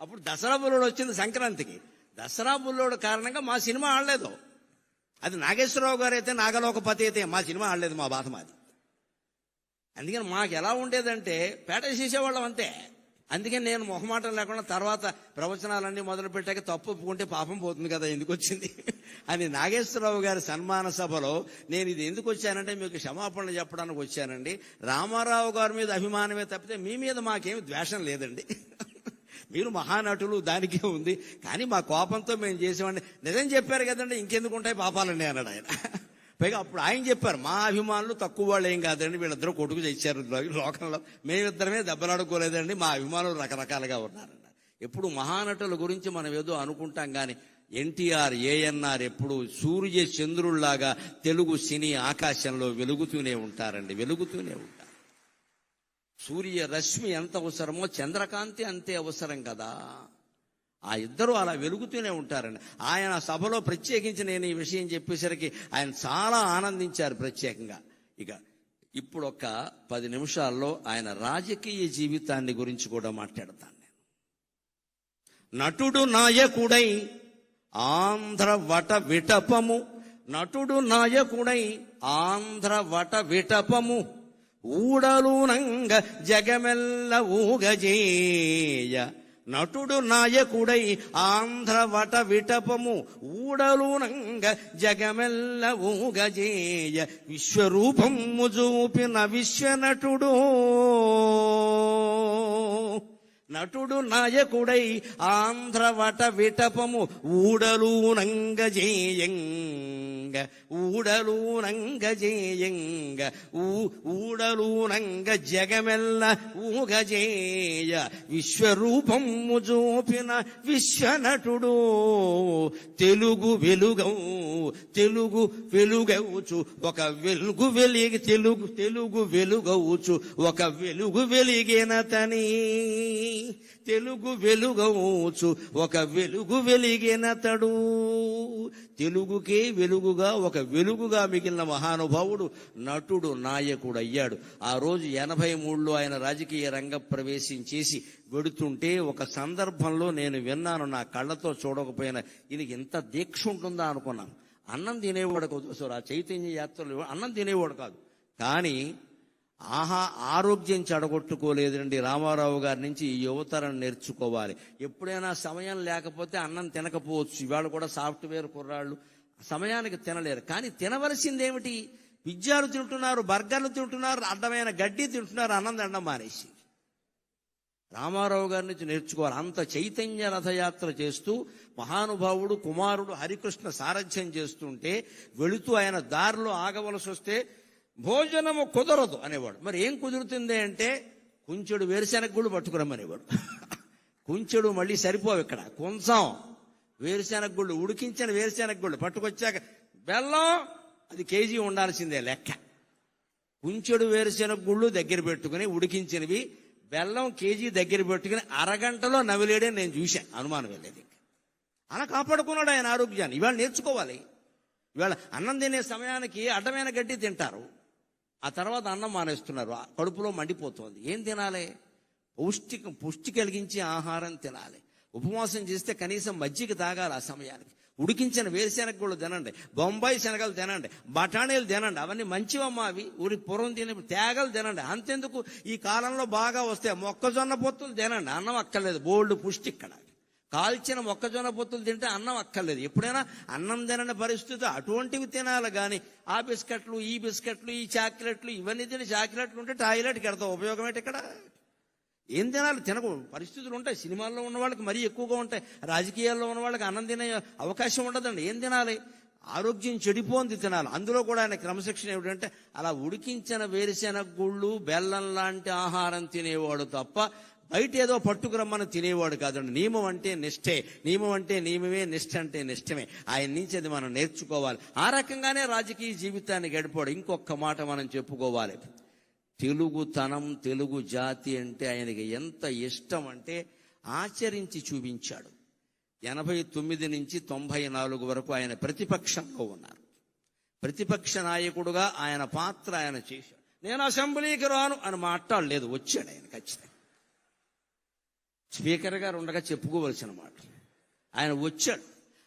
అప్పుడు దసరా బుల్లోడు వచ్చింది సంక్రాంతికి. దసరా బుల్లోడు కారణంగా మా సినిమా ఆడలేదు. అది నాగేశ్వరరావు గారు అయితే, నాగలోకపతి అయితే మా సినిమా ఆడలేదు. మా బాధ మాది. అందుకని మాకు ఎలా ఉండేదంటే పేట చేసేవాళ్ళం అంతే. అందుకని నేను మొహమాటం లేకుండా తర్వాత ప్రవచనాలన్నీ మొదలు పెట్టాక తప్పు ఒప్పుకుంటే పాపం పోతుంది కదా, ఎందుకు వచ్చింది అని నాగేశ్వరరావు గారి సన్మాన సభలో నేను ఇది ఎందుకు వచ్చానంటే మీకు క్షమాపణలు చెప్పడానికి వచ్చానండి. రామారావు గారి మీద అభిమానమే తప్పితే మీ మీద మాకేమి ద్వేషం లేదండి. మీరు మహానటులు, దానికే ఉంది. కానీ మా కోపంతో మేము చేసేవాడిని. నిజం చెప్పారు కదండి, ఇంకెందుకు ఉంటాయి పాపాలండి అన్నాడు ఆయన. పైగా అప్పుడు ఆయన చెప్పారు, మా అభిమానులు తక్కువ వాళ్ళు ఏం కాదండి, వీళ్ళిద్దరూ కొట్టుకు చేశారు లోకంలో, మేమిద్దరమే దెబ్బలాడుకోలేదండి, మా అభిమానులు రకరకాలుగా ఉన్నారన్నారు. ఎప్పుడు మహానటుల గురించి మనం ఏదో అనుకుంటాం కానీ ఎన్టీఆర్, ఏఎన్ఆర్ ఎప్పుడు సూర్య చంద్రుల్లాగా తెలుగు సినీ ఆకాశంలో వెలుగుతూనే ఉంటారండి, వెలుగుతూనే ఉంటారు. సూర్య రశ్మి ఎంత అవసరమో చంద్రకాంతి అంతే అవసరం కదా. ఆ ఇద్దరు అలా వెలుగుతూనే ఉంటారండి. ఆయన సభలో ప్రత్యేకించి నేను ఈ విషయం చెప్పేసరికి ఆయన చాలా ఆనందించారు ప్రత్యేకంగా. ఇప్పుడు ఒక 10 నిమిషాల్లో ఆయన రాజకీయ జీవితాన్ని గురించి కూడా మాట్లాడతాను నేను. నటుడు నాయకుడై ఆంధ్ర వట విటపము, నటుడు నాయకుడై ఆంధ్ర వట విటపము, ఊడలునంగ జగమెల్ల ఊగజేయ. నటుడు నాయకుడై ఆంధ్ర వట విటపము, ఊడలునంగ జగమెల్ల ఊగజేయ. విశ్వరూపము చూపిన విశ్వనటుడు, నటుడు నాయకుడై ఆంధ్ర వట విటపము, ఊడలునంగ జేయంగ, ఊడలునంగ జేయంగ, ఊడలునంగ జగమెల్ల ఊగజేయ. విశ్వరూపము చూపిన విశ్వనటుడు, తెలుగు వెలుగౌ, తెలుగు వెలుగవుచు ఒక వెలుగు వెలిగి, తెలుగు వెలుగవుచు ఒక వెలుగు వెలిగినతని, తెలుగు వెలుగవుచు ఒక వెలుగు వెలిగినతడు. తెలుగుకే వెలుగుగా, ఒక వెలుగుగా మిగిలిన మహానుభావుడు నటుడు నాయకుడు అయ్యాడు. ఆ రోజు 83లో ఆయన రాజకీయ రంగ ప్రవేశం చేసి వెడుతుంటే ఒక సందర్భంలో నేను విన్నాను, నా కళ్ళతో చూడకపోయినా ఈయనకి ఇంత దీక్ష ఉంటుందా అనుకున్నాను. అన్నం తినేవాడు కాదు, ఆ చైతన్య యాత్రలో అన్నం తినేవాడు కాదు, కానీ ఆరోగ్యం చెడగొట్టుకోలేదండి. రామారావు గారి నుంచి ఈ యువతరం నేర్చుకోవాలి. ఎప్పుడైనా సమయం లేకపోతే అన్నం తినకపోవచ్చు. ఇవాళ కూడా సాఫ్ట్వేర్ కుర్రాళ్ళు సమయానికి తినలేరు, కానీ తినవలసిందేమిటి? పిజ్జాలు తింటున్నారు, బర్గర్లు తింటున్నారు, అడ్డమైన గడ్డి తింటున్నారు, అన్నం తినడం మానేసి. రామారావు గారి నుంచి నేర్చుకోవాలి. అంత చైతన్య రథయాత్ర చేస్తూ మహానుభావుడు కుమారుడు హరికృష్ణ సారథ్యం చేస్తుంటే వెళుతూ ఆయన దారిలో ఆగవలసి వస్తే భోజనము కుదరదు అనేవాడు. మరి ఏం కుదురుతుంది అంటే కుంచెడు వేరుశెనగ గుళ్ళు పట్టుకురమ్మనేవాడు. కుంచెడు మళ్ళీ సరిపోవు, ఇక్కడ కొంచెం వేరుశెనగ గుళ్ళు, ఉడికించిన వేరుశెనగ గుళ్ళు పట్టుకొచ్చాక బెల్లం అది కేజీ ఉండాల్సిందే లెక్క. కుంచెడు వేరుశెనగ గుళ్ళు దగ్గర పెట్టుకుని ఉడికించినవి బెల్లం కేజీ దగ్గర పెట్టుకుని అరగంటలో నవిలేడే నేను చూశాను, అనుమానం వెళ్ళేది. అలా కాపాడుకున్నాడు ఆయన ఆరోగ్యాన్ని. ఇవాళ నేర్చుకోవాలి. ఇవాళ అన్నం తినే సమయానికి అడ్డమైన గడ్డి తింటారు, ఆ తర్వాత అన్నం మానేస్తున్నారు, కడుపులో మండిపోతుంది. ఏం తినాలి? పుష్టి కలిగించే ఆహారం తినాలి. ఉపవాసం చేస్తే కనీసం మజ్జిగ తాగాలి ఆ సమయానికి. ఉడికించిన వేరుశెనగ కూడా తినండి, బొంబాయి శనగలు తినండి, బఠానీలు తినండి, అవన్నీ మంచివమ్మా. అవి ఊరి పూర్వం తినే తేగలు తినండి. అంతెందుకు, ఈ కాలంలో బాగా వస్తే మొక్కజొన్న పొత్తులు తినండి, అన్నం అక్కర్లేదు, బోల్డ్ పుష్టి. ఇక్కడ కాల్చిన మొక్కజొన్న పొత్తులు తింటే అన్నం అక్కర్లేదు. ఎప్పుడైనా అన్నం తినని పరిస్థితి అటువంటివి తినాలి, కానీ ఆ బిస్కెట్లు, ఈ బిస్కెట్లు, ఈ చాక్లెట్లు, ఇవన్నీ తిని చాక్లెట్లు ఉంటే టాయిలెట్కి వెళ్తాం, ఉపయోగం ఏంటి? ఇక్కడ ఏం తినాలి? తినకు పరిస్థితులు ఉంటాయి. సినిమాల్లో ఉన్న వాళ్ళకి మరీ ఎక్కువగా ఉంటాయి, రాజకీయాల్లో ఉన్న వాళ్ళకి అన్నం తినే అవకాశం ఉండదండి. ఏం తినాలి? ఆరోగ్యం చెడిపోంది తినాలి. అందులో కూడా ఆయన క్రమశిక్షణ ఏమిటంటే అలా ఉడికించిన వేరుశెనగ గుళ్ళు, బెల్లం లాంటి ఆహారం తినేవాడు తప్ప బయట ఏదో పట్టుకురమ్మని తినేవాడు కాదండి. నియమం అంటే నిష్ఠే, నియమం అంటే నియమమే, నిష్ఠ అంటే నిష్ఠమే. ఆయన నుంచి అది మనం నేర్చుకోవాలి. ఆ రకంగానే రాజకీయ జీవితాన్ని గడిపాడు. ఇంకొక మాట మనం చెప్పుకోవాలి. తెలుగుతనం, తెలుగు జాతి అంటే ఆయనకి ఎంత ఇష్టం అంటే ఆచరించి చూపించాడు. 89 నుంచి 94 వరకు ఆయన ప్రతిపక్షంలో ఉన్నారు. ప్రతిపక్ష నాయకుడుగా ఆయన పాత్ర ఆయన చేశాడు. నేను అసెంబ్లీకి రాను అని మాట్లాడలేదు, వచ్చాడు ఆయన ఖచ్చితంగా. స్పీకర్ గారు ఉండగా చెప్పుకోవలసిన మాట. ఆయన వచ్చాడు,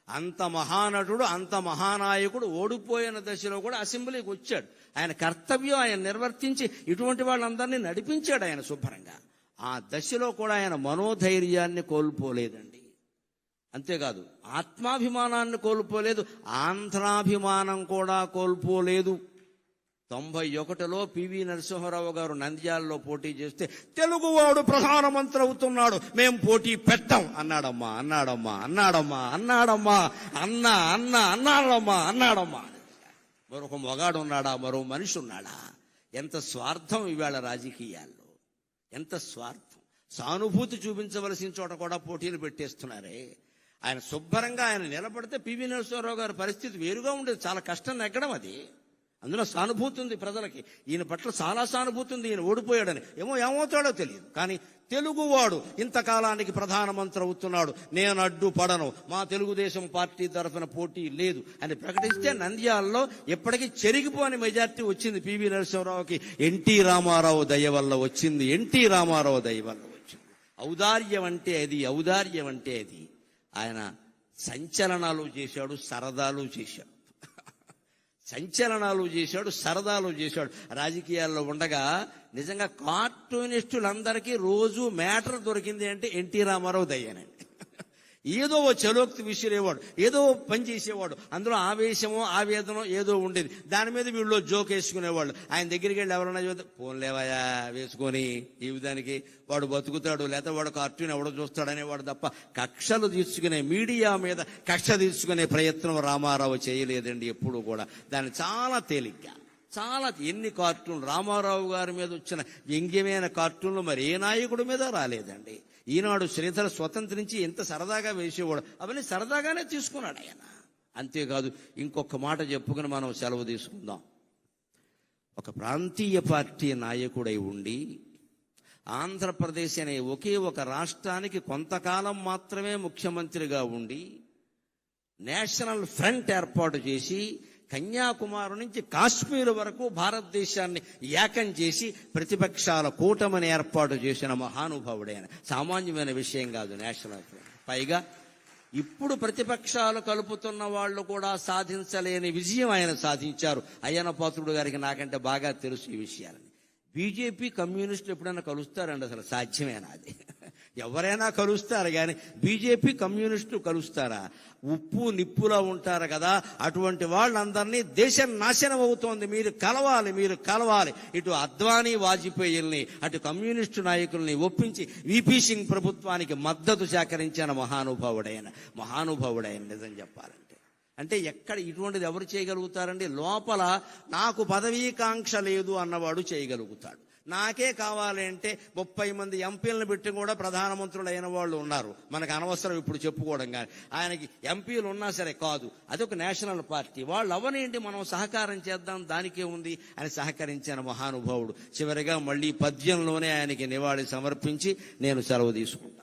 అంత మహానటుడు, అంత మహానాయకుడు ఓడిపోయిన దశలో కూడా అసెంబ్లీకి వచ్చాడు. ఆయన కర్తవ్యం ఆయన నిర్వర్తించి ఇటువంటి వాళ్ళందరినీ నడిపించాడు ఆయన శుభ్రంగా. ఆ దశలో కూడా ఆయన మనోధైర్యాన్ని కోల్పోలేదండి. అంతేకాదు ఆత్మాభిమానాన్ని కోల్పోలేదు, ఆంధ్రాభిమానం కూడా కోల్పోలేదు. 91లో పివి నరసింహారావు గారు నంద్యాలలో పోటీ చేస్తే తెలుగువాడు ప్రధానమంత్రి అవుతున్నాడు, మేం పోటీ పెట్టాం అన్నాడమ్మా అన్నాడమ్మా అన్నాడమ్మా అన్నాడమ్మా అన్నా అన్నా అన్నాడమ్మా అన్నాడమ్మా. మరొక మొగాడు ఉన్నాడా, మరో మనిషి ఉన్నాడా? ఎంత స్వార్థం ఇవాళ రాజకీయాల్లో, ఎంత స్వార్థం. సానుభూతి చూపించవలసిన చోట కూడా పోటీలు పెట్టేస్తున్నారే. ఆయన శుభ్రంగా ఆయన నిలబడితే పివి నరసింహారావు గారి పరిస్థితి వేరుగా ఉండేది. చాలా కష్టం నెగ్గడం అది. అందులో సానుభూతి ఉంది ప్రజలకి, ఈయన పట్ల చాలా సానుభూతి ఉంది. ఈయన ఓడిపోయాడని ఏమవుతాడో తెలియదు, కానీ తెలుగువాడు ఇంతకాలానికి ప్రధానమంత్రి అవుతున్నాడు, నేను అడ్డుపడను, మా తెలుగుదేశం పార్టీ తరఫున పోటీ లేదు అని ప్రకటిస్తే నంద్యాలలో ఎప్పటికీ చెరిగిపోని మెజార్టీ వచ్చింది పివి నరసింహారావుకి. ఎన్టీ రామారావు దయ వల్ల వచ్చింది, ఎన్టీ రామారావు దయ వల్ల వచ్చింది. ఔదార్యం అంటే అది, ఔదార్యం అంటే అది. ఆయన సంచలనాలు చేశాడు, సరదాలు చేశాడు, సంచలనాలు చేశాడు, సరదాలు చేశాడు. రాజకీయాల్లో ఉండగా నిజంగా కార్టూనిస్టులందరికీ రోజు మ్యాటర్ దొరికింది అంటే ఎన్టీ రామారావు దయ్యానండి. ఏదో ఓ చలోక్తి విసిరేవాడు, ఏదో పని చేసేవాడు, అందులో ఆవేశమో ఆవేదనో ఏదో ఉండేది. దాని మీద వీళ్ళు జోక్ వేసుకునేవాళ్ళు. ఆయన దగ్గరికి వెళ్ళి ఎవరన్నా చూస్తే పోన్లేవయా వేసుకొని ఈ విధానికి వాడు బతుకుతాడు, లేకపోతే వాడు కార్టూన్ ఎవడో చూస్తాడనేవాడు తప్ప కక్షలు తీసుకునే, మీడియా మీద కక్ష తీసుకునే ప్రయత్నం రామారావు చేయలేదండి ఎప్పుడు కూడా. దాన్ని చాలా తేలిగ్గా, చాలా ఎన్ని కార్టూన్లు రామారావు గారి మీద వచ్చిన వ్యంగ్యమైన కార్టూన్లు మరి ఏ నాయకుడి మీద రాలేదండి. ఈనాడు శ్రీధర స్వతంత్రించి ఎంత సరదాగా వేసేవాడు, అవన్నీ సరదాగానే తీసుకున్నాడు ఆయన. అంతేకాదు ఇంకొక మాట చెప్పుకుని మనం సెలవు తీసుకుందాం. ఒక ప్రాంతీయ పార్టీ నాయకుడై ఉండి ఆంధ్రప్రదేశ్ అనే ఒకే ఒక రాష్ట్రానికి కొంతకాలం మాత్రమే ముఖ్యమంత్రిగా ఉండి నేషనల్ ఫ్రంట్ ఏర్పాటు చేసి కన్యాకుమారి నుంచి కాశ్మీర్ వరకు భారతదేశాన్ని ఏకం చేసి ప్రతిపక్షాల కూటమిని ఏర్పాటు చేసిన మహానుభావుడైన. సామాన్యమైన విషయం కాదు నేషనల్ ఫ్రంట్. పైగా ఇప్పుడు ప్రతిపక్షాలు కలుపుతున్న వాళ్ళు కూడా సాధించలేని విజయం ఆయన సాధించారు. అయ్యన్న పాత్రుడు గారికి నాకంటే బాగా తెలుసు ఈ విషయాలని. బీజేపీ కమ్యూనిస్టులు ఎప్పుడైనా కలుస్తారండి? అసలు సాధ్యమేనా అది? ఎవరైనా కలుస్తారు కానీ బీజేపీ కమ్యూనిస్టులు కలుస్తారా? ఉప్పు నిప్పులా ఉంటారు కదా, అటువంటి వాళ్ళందరినీ దేశం నాశనం అవుతోంది, మీరు కలవాలి, మీరు కలవాలి. ఇటు అద్వానీ వాజ్పేయిల్ని అటు కమ్యూనిస్టు నాయకుల్ని ఒప్పించి వీపీ సింగ్ ప్రభుత్వానికి మద్దతు సేకరించిన మహానుభావుడైన నిజం చెప్పాలంటే. అంటే ఎక్కడ ఇటువంటిది ఎవరు చేయగలుగుతారండి? లోపల నాకు పదవీకాంక్ష లేదు అన్నవాడు చేయగలుగుతాడు. నాకే కావాలి అంటే 30 మంది ఎంపీలను పెట్టి కూడా ప్రధానమంత్రులు అయిన వాళ్ళు ఉన్నారు. మనకు అనవసరం ఇప్పుడు చెప్పుకోవడం. కానీ ఆయనకి ఎంపీలు ఉన్నా సరే కాదు, అదొక నేషనల్ పార్టీ, వాళ్ళు అవనేంటి, మనం సహకారం చేద్దాం దానికే ఉంది అని సహకరించిన మహానుభావుడు. చివరిగా మళ్ళీ పద్యంలోనే ఆయనకి నివాళి సమర్పించి నేను సెలవు తీసుకుంటాను.